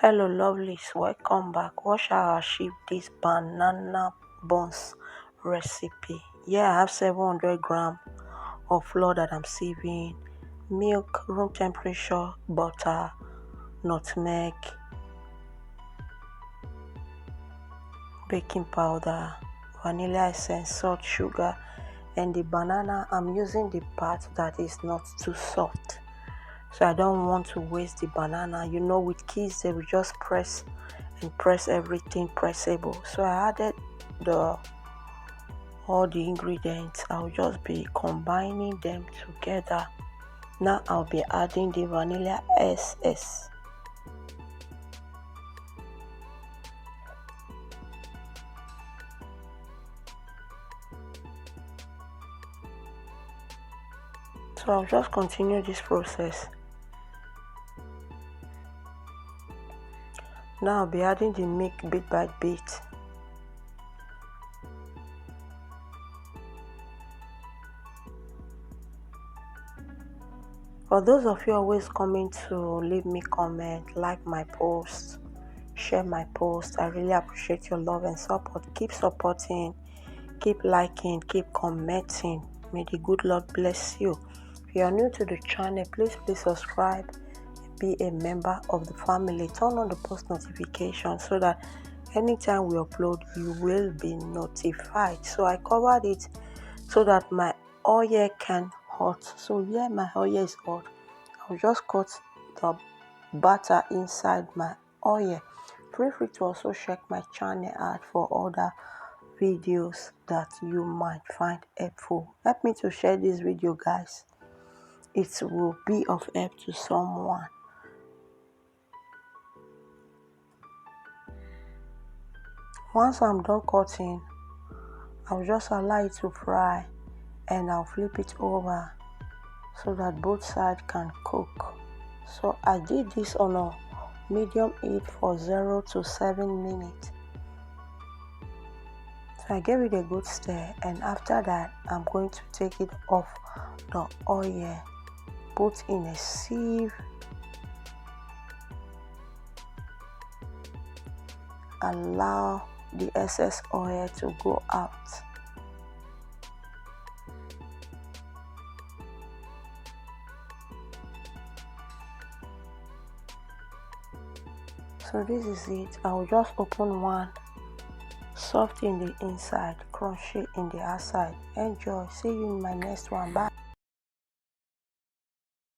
Hello lovelies, welcome back. What shall I achieve this banana buns recipe? Yeah, I have 700 grams of flour that I'm sieving, milk, room temperature, butter, nutmeg, baking powder, vanilla essence, salt, sugar, and the banana. I'm using the part that is not too soft, so I don't want to waste the banana. You know, with kids they will just press and press everything pressable. So I added all the ingredients. I'll just be combining them together. Now I'll be adding the vanilla essence. So I'll just continue this process. Now I'll be adding the milk bit by bit. For those of you always coming to leave me comment, like my post, share my post, I really appreciate your love and support. Keep supporting, keep liking, keep commenting. May the good Lord bless you. If you are new to the channel, please subscribe, be a member of the family, turn on the post notification so that anytime we upload you will be notified. So I covered it so that my oil can hot. So here my oil is hot, I'll just cut the butter inside my oil. Feel free to also check my channel out for other videos that you might find helpful. Help me to share this video, guys. It will be of help to someone. Once I'm done cutting, I'll just allow it to fry and I'll flip it over so that both sides can cook. So I did this on a medium heat for 0 to 7 minutes. So I gave it a good stir, and after that I'm going to take it off the oil, put in a sieve, allow the excess oil to go out. So this is it. I will just open one, soft in the inside, crunchy in the outside. Enjoy. See you in my next one. Bye.